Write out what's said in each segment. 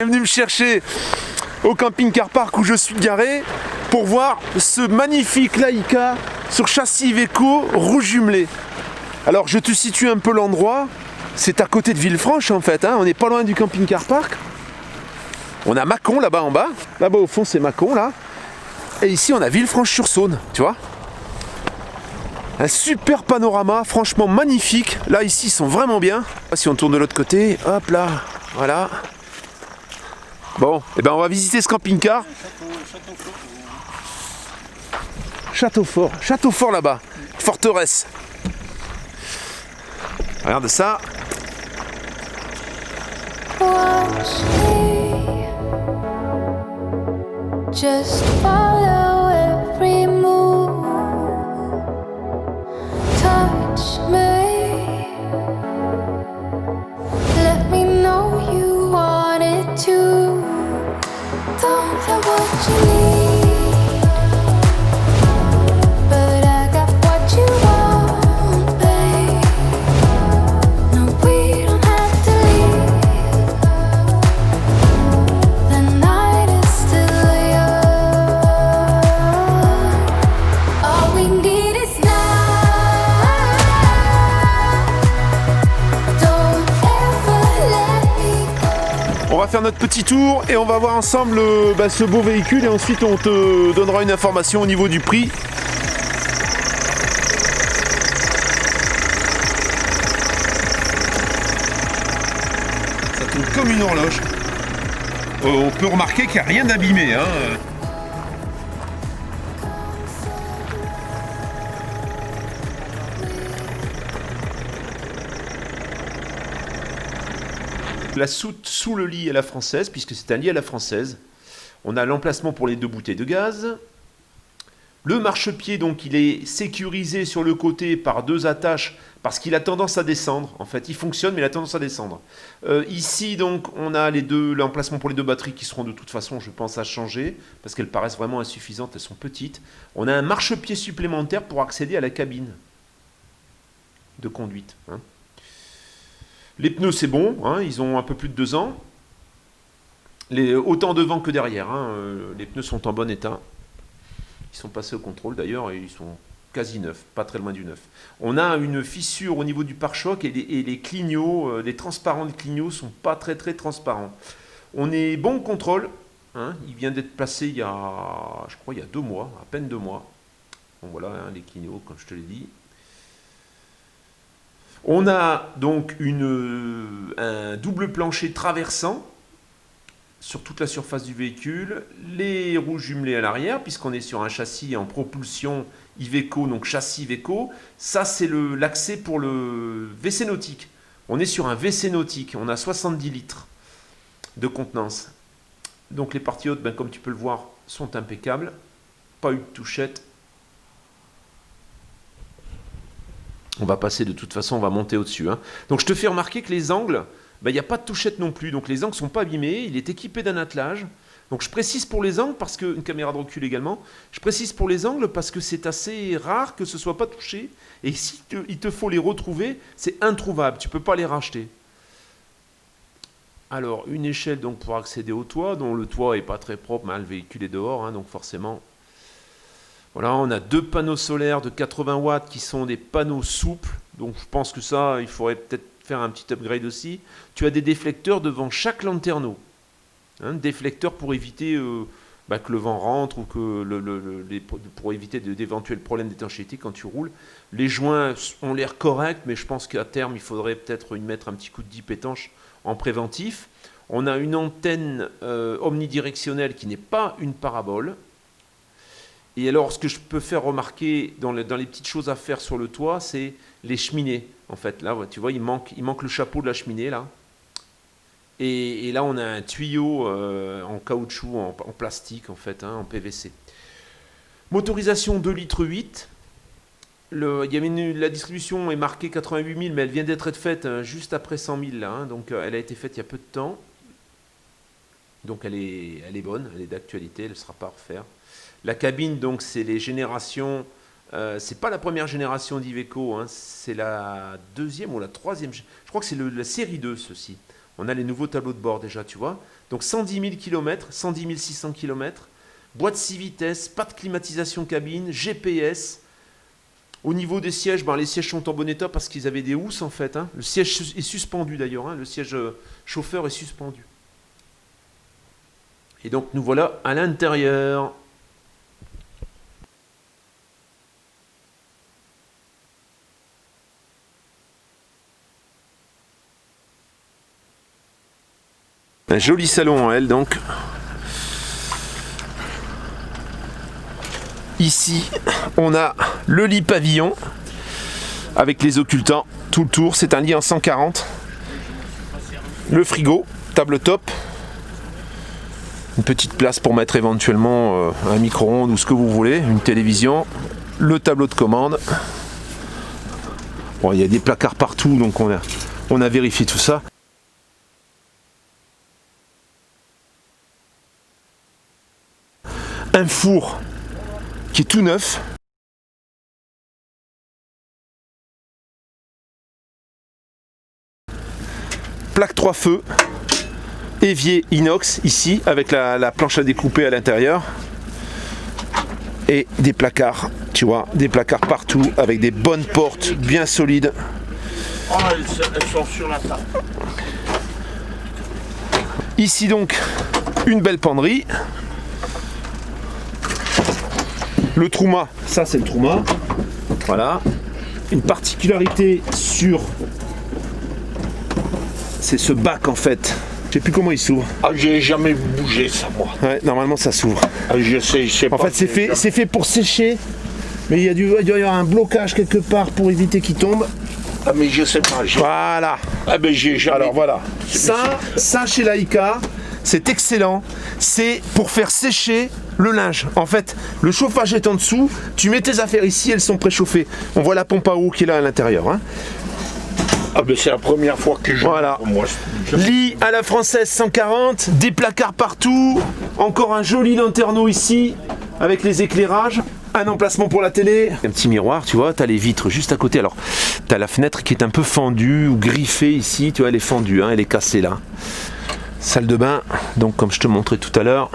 est venu me chercher au camping-car park où je suis garé pour voir ce magnifique Laika sur châssis Iveco rouge jumelé. Alors je te situe un peu l'endroit, c'est à côté de Villefranche en fait, hein. On n'est pas loin du camping-car park. On a Mâcon là-bas en bas, là-bas au fond c'est Mâcon là. Et ici on a Villefranche-sur-Saône, tu vois. Un super panorama, franchement magnifique. Là ici ils sont vraiment bien. Si on tourne de l'autre côté, hop là, voilà. Bon, et ben on va visiter ce camping-car. Château fort là-bas, forteresse. Regarde ça. Watch me, just follow every move. Touch me, let me know you want it too. Don't have what you need, but I got what you want, babe. No, we don't have to leave. The night is still young. All we need is now. Don't ever let me go. On va faire notre petit tour et on va voir ensemble ce beau véhicule et ensuite on te donnera une information au niveau du prix. Ça tourne comme une horloge. On peut remarquer qu'il n'y a rien d'abîmé, hein. La soute sous le lit à la française, puisque c'est un lit à la française. On a l'emplacement pour les 2 bouteilles de gaz. Le marchepied, donc, il est sécurisé sur le côté par 2 attaches, parce qu'il a tendance à descendre. En fait, il fonctionne, mais il a tendance à descendre. Ici, donc, on a l'emplacement pour les 2 batteries qui seront de toute façon, je pense, à changer, parce qu'elles paraissent vraiment insuffisantes, elles sont petites. On a un marchepied supplémentaire pour accéder à la cabine de conduite, hein. Les pneus, c'est bon, hein, ils ont un peu plus de 2 ans. Autant devant que derrière, hein, les pneus sont en bon état. Ils sont passés au contrôle d'ailleurs et ils sont quasi neufs, pas très loin du neuf. On a une fissure au niveau du pare-choc et les clignots, les transparents de clignots sont pas très transparents. On est bon contrôle, hein, il vient d'être placé il y a, je crois, il y a 2 mois, à peine 2 mois. Bon voilà, hein, les clignots, comme je te l'ai dit. On a donc un double plancher traversant sur toute la surface du véhicule, les roues jumelées à l'arrière, puisqu'on est sur un châssis en propulsion Iveco, donc châssis Iveco. Ça, c'est l'accès pour le WC nautique. On est sur un WC nautique, on a 70 litres de contenance. Donc les parties hautes, comme tu peux le voir, sont impeccables. Pas eu de touchette. On va passer de toute façon, on va monter au-dessus, hein. Donc je te fais remarquer que les angles, il n'y a pas de touchette non plus. Donc les angles ne sont pas abîmés. Il est équipé d'un attelage. Donc je précise pour les angles, parce que une caméra de recul également. Je précise pour les angles parce que c'est assez rare que ce ne soit pas touché. Et si il te faut les retrouver, c'est introuvable. Tu ne peux pas les racheter. Alors une échelle donc pour accéder au toit, dont le toit n'est pas très propre, mais le véhicule est dehors, hein, donc forcément... Voilà, on a 2 panneaux solaires de 80 watts qui sont des panneaux souples. Donc je pense que ça, il faudrait peut-être faire un petit upgrade aussi. Tu as des déflecteurs devant chaque lanterneau. Hein, déflecteurs pour éviter que le vent rentre ou pour éviter d'éventuels problèmes d'étanchéité quand tu roules. Les joints ont l'air corrects, mais je pense qu'à terme, il faudrait peut-être y mettre un petit coup de dip étanche en préventif. On a une antenne omnidirectionnelle qui n'est pas une parabole. Et alors, ce que je peux faire remarquer dans les petites choses à faire sur le toit, c'est les cheminées. En fait, là, tu vois, il manque le chapeau de la cheminée, là. Et là, on a un tuyau en caoutchouc, en plastique, en fait, hein, en PVC. Motorisation 2,8 litres. La distribution est marquée 88 000, mais elle vient d'être faite juste après 100 000, là. Hein, donc, elle a été faite il y a peu de temps. Donc, elle est bonne, elle est d'actualité, elle ne sera pas à refaire. La cabine, donc, c'est les générations C'est pas la première génération d'Iveco, hein, c'est la deuxième ou la troisième. Je crois que c'est la série 2, ceci. On a les nouveaux tableaux de bord déjà, tu vois. Donc 110 000 km, 110 600 km, boîte 6 vitesses, pas de climatisation cabine, GPS. Au niveau des sièges, les sièges sont en bon état parce qu'ils avaient des housses en fait. Le siège est suspendu d'ailleurs, le siège chauffeur est suspendu. Et donc nous voilà à l'intérieur. Un joli salon en L donc. Ici, on a le lit pavillon avec les occultants tout le tour. C'est un lit en 140. Le frigo, table top. Une petite place pour mettre éventuellement un micro-ondes ou ce que vous voulez, une télévision. Le tableau de commande. Bon, il y a des placards partout, donc on a vérifié tout ça. Un four qui est tout neuf. Plaque 3 feux. Évier inox ici avec la planche à découper à l'intérieur. Et des placards, tu vois, des placards partout avec des bonnes portes bien solides. Oh, elles sont sur la table. Ici donc une belle penderie. Le Trouma, ça c'est le Trouma. Voilà. Une particularité c'est ce bac en fait. Je sais plus comment il s'ouvre. Ah, j'ai jamais bougé ça moi. Ouais, normalement ça s'ouvre. Ah, je sais En pas. fait c'est fait pour sécher. Mais il doit y avoir un blocage quelque part pour éviter qu'il tombe. Ah mais je sais pas. Voilà. Ah ben j'ai jamais. Alors voilà. Ça chez Laika, c'est excellent. C'est pour faire sécher le linge. En fait, le chauffage est en dessous. Tu mets tes affaires ici, elles sont préchauffées. On voit la pompe à eau qui est là à l'intérieur. Hein. Ah ben c'est la première fois que je. Voilà. Moi, Lit à la française 140, des placards partout. Encore un joli lanterneau ici avec les éclairages. Un emplacement pour la télé. Un petit miroir, tu vois, t'as les vitres juste à côté. Alors, t'as la fenêtre qui est un peu fendue ou griffée ici. Tu vois, elle est fendue, elle est cassée là. Salle de bain, donc comme je te montrais tout à l'heure.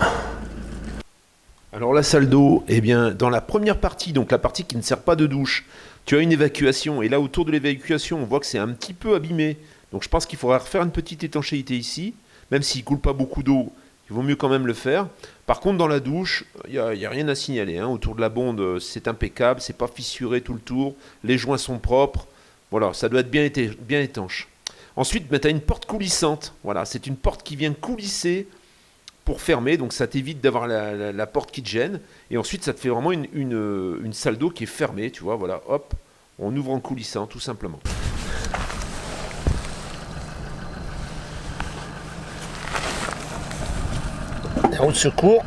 Alors la salle d'eau, eh bien, dans la première partie, donc la partie qui ne sert pas de douche, tu as une évacuation. Et là, autour de l'évacuation, on voit que c'est un petit peu abîmé. Donc je pense qu'il faudra refaire une petite étanchéité ici. Même s'il ne coule pas beaucoup d'eau, il vaut mieux quand même le faire. Par contre, dans la douche, il n'y a rien à signaler. Autour de la bonde, c'est impeccable, c'est pas fissuré tout le tour. Les joints sont propres. Voilà, ça doit être bien étanche. Ensuite, tu as une porte coulissante. Voilà, c'est une porte qui vient coulisser pour fermer, donc ça t'évite d'avoir la porte qui te gêne. Et ensuite, ça te fait vraiment une salle d'eau qui est fermée, tu vois, voilà, hop, on ouvre en coulissant, tout simplement. la roue de secours.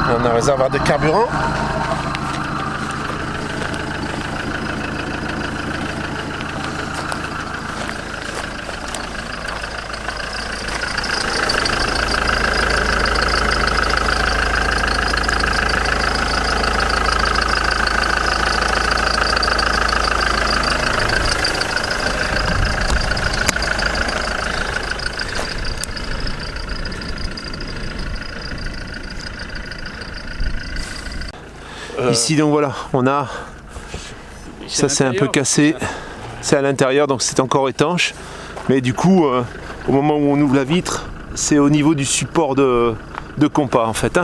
On a un réservoir de carburant. Ici donc voilà, on a ça, c'est un peu cassé, c'est à l'intérieur donc c'est encore étanche, mais du coup au moment où on ouvre la vitre, c'est au niveau du support de compas en fait.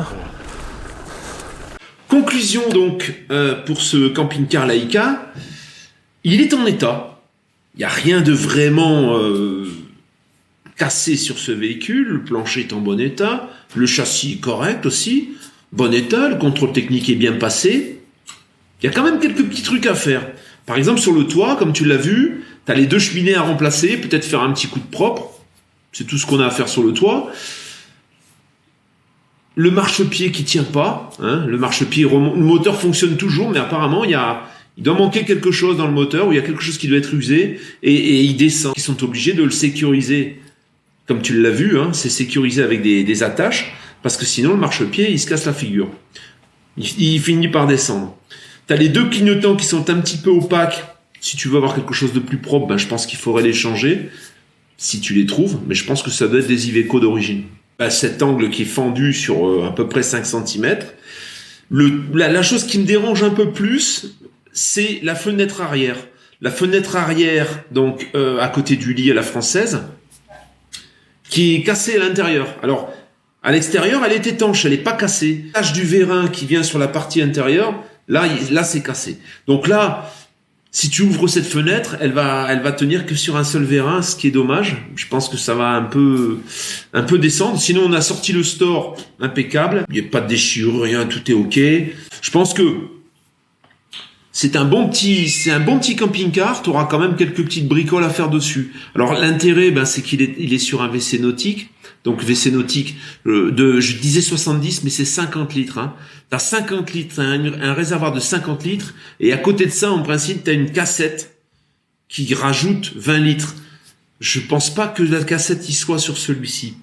Conclusion donc pour ce camping-car Laika, il est en état, il n'y a rien de vraiment cassé sur ce véhicule, le plancher est en bon état, le châssis est correct aussi, bon état, le contrôle technique est bien passé. Il y a quand même quelques petits trucs à faire. Par exemple, sur le toit, comme tu l'as vu, tu as les deux cheminées à remplacer, peut-être faire un petit coup de propre. C'est tout ce qu'on a à faire sur le toit. Le marchepied qui tient pas. Le marchepied, le moteur fonctionne toujours, mais apparemment, il doit manquer quelque chose dans le moteur, ou il y a quelque chose qui doit être usé, et il descend. Ils sont obligés de le sécuriser. Comme tu l'as vu, c'est sécurisé avec des attaches, parce que sinon, le marchepied, il se casse la figure. Il finit par descendre. Tu as les deux clignotants qui sont un petit peu opaques. Si tu veux avoir quelque chose de plus propre, ben, je pense qu'il faudrait les changer, si tu les trouves, mais je pense que ça doit être des Iveco d'origine. Ben, cet angle qui est fendu sur à peu près 5 cm. La chose qui me dérange un peu plus, c'est la fenêtre arrière. La fenêtre arrière, donc à côté du lit à la française, qui est cassée à l'intérieur. Alors, à l'extérieur, elle est étanche, elle n'est pas cassée. La tache du vérin qui vient sur la partie intérieure, là c'est cassé. Donc là, si tu ouvres cette fenêtre, elle va tenir que sur un seul vérin, ce qui est dommage. Je pense que ça va un peu descendre. Sinon, on a sorti le store impeccable. Il n'y a pas de déchirure, rien, tout est ok. Je pense que c'est un bon petit camping-car. Tu auras quand même quelques petites bricoles à faire dessus. Alors l'intérêt, c'est qu'il est sur un WC nautique. Donc WC nautique je disais 70, mais c'est 50 litres. Hein. T'as 50 litres, t'as un réservoir de 50 litres, et à côté de ça, en principe, t'as une cassette qui rajoute 20 litres. Je pense pas que la cassette y soit sur celui-ci.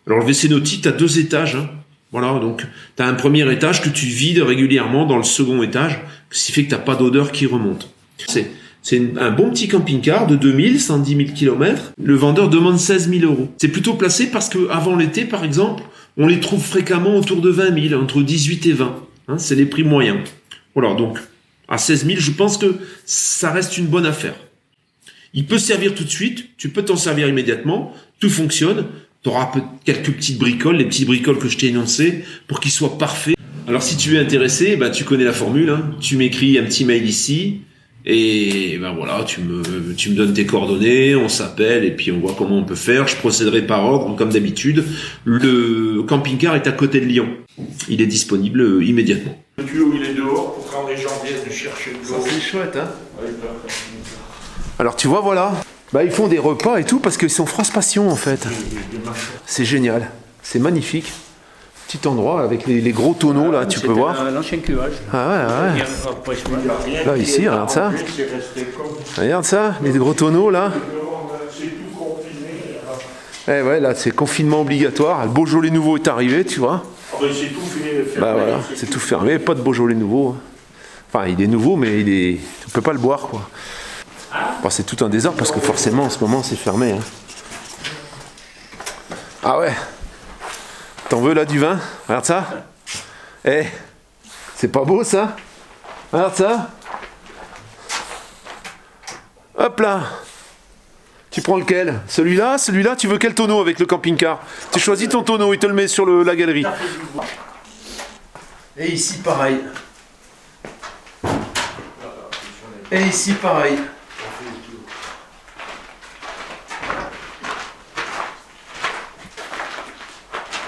Alors le WC nautique, t'as 2 étages. Hein. Voilà, donc t'as un premier étage que tu vides régulièrement dans le second étage, ce qui fait que t'as pas d'odeur qui remonte. C'est un bon petit camping-car de 110 000 km. Le vendeur demande 16 000 €. C'est plutôt placé parce que avant l'été, par exemple, on les trouve fréquemment autour de 20 000, entre 18 et 20. Hein, c'est les prix moyens. Voilà, donc à 16 000, je pense que ça reste une bonne affaire. Il peut servir tout de suite, tu peux t'en servir immédiatement, tout fonctionne. Tu auras quelques petites bricoles, les petites bricoles que je t'ai énoncées, pour qu'ils soient parfaits. Alors si tu es intéressé, tu connais la formule, hein. Tu m'écris un petit mail ici, et voilà, tu me donnes tes coordonnées, on s'appelle et puis on voit comment on peut faire. Je procéderai par ordre comme d'habitude. Le camping-car est à côté de Lyon. Il est disponible immédiatement. Le tuyau il est dehors pour quand les gens viennent de chercher de l'eau. C'est chouette, hein. Alors tu vois, voilà. Ils font des repas et tout parce qu'ils sont France Passion en fait. C'est génial, c'est magnifique. Petit endroit avec les gros tonneaux là, tu peux voir. L'ancien cuvage. Ah ouais. Là ici, regarde ça. Regarde ça, les gros tonneaux là. Eh ouais, là c'est confinement obligatoire. Le Beaujolais nouveau est arrivé, tu vois. C'est tout fermé. Voilà, c'est tout fermé, pas de Beaujolais nouveau. Enfin, il est nouveau, mais on peut pas le boire quoi. C'est tout un désordre parce que forcément en ce moment c'est fermé. Hein. Ah ouais. T'en veux là du vin? Regarde ça. C'est pas beau ça? Regarde ça. Hop là. Tu prends lequel? Celui-là? Celui-là? Tu veux quel tonneau avec le camping-car? Tu choisis ton tonneau, il te le met sur la galerie. Et ici pareil. Et ici pareil.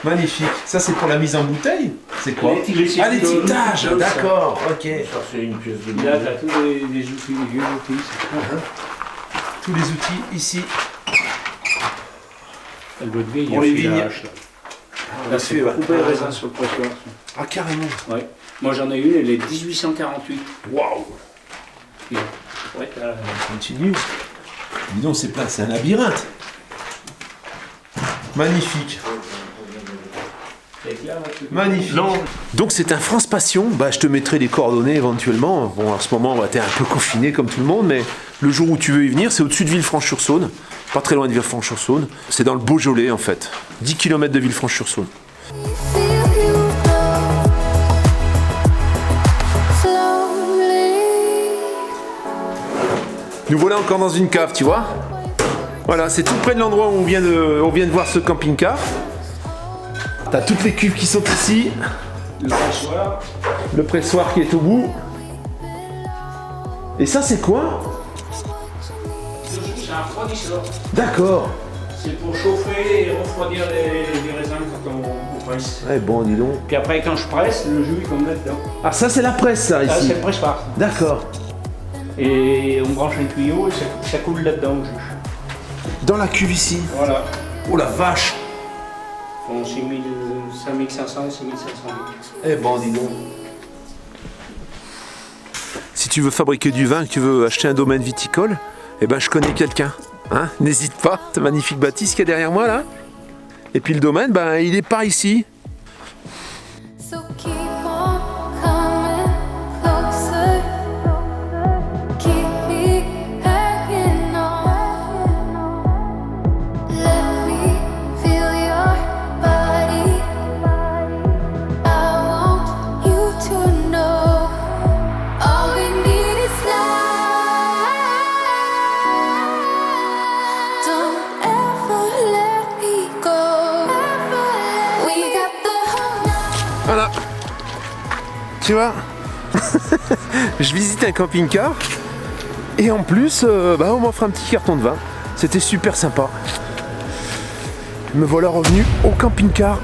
Magnifique. Ça, c'est pour la mise en bouteille? C'est quoi? L'étiquetage. D'accord, ok. Ça, c'est une pièce de Là, t'as tous les outils, les vieux outils. Tous les outils ici. Elle doit être vieille, Pour les vignes. Là, c'est coupé le raisin sur le pressoir. Ah, carrément. Ouais. Moi, j'en ai une, elle est 1848. Waouh. Ouais, Continue. Dis donc, c'est un labyrinthe. Magnifique. Magnifique. Non. Donc c'est un France Passion. Je te mettrai les coordonnées éventuellement. Bon, en ce moment, t'es un peu confiné comme tout le monde, mais le jour où tu veux y venir, c'est au-dessus de Villefranche-sur-Saône. Pas très loin de Villefranche-sur-Saône. C'est dans le Beaujolais en fait. 10 km de Villefranche-sur-Saône. Nous voilà encore dans une cave, tu vois. Voilà, c'est tout près de l'endroit où on vient de voir ce camping-car. T'as toutes les cuves qui sont ici. Le pressoir qui est au bout. Et ça, c'est quoi? C'est un refroidisseur. D'accord. C'est pour chauffer et refroidir les raisins quand on presse. Eh bon, dis donc. Puis après, quand je presse, le jus il tombe là-dedans. Ah, ça, c'est la presse, ça, Ça, ici. c'est le pressoir. D'accord. Et on branche un tuyau et ça coule là-dedans le jus. Dans la cuve ici. Voilà. Oh la vache. Ils font 5500 et 6500 litres. Eh bon, dis donc. Si tu veux fabriquer du vin, que tu veux acheter un domaine viticole, je connais quelqu'un. Hein, n'hésite pas, cette magnifique bâtisse qui est derrière moi là. Et puis le domaine, il est par ici. So keep on coming closer. Tu vois. Je visite un camping-car. Et en plus, on m'offre un petit carton de vin. C'était super sympa. Me voilà revenu au camping-car.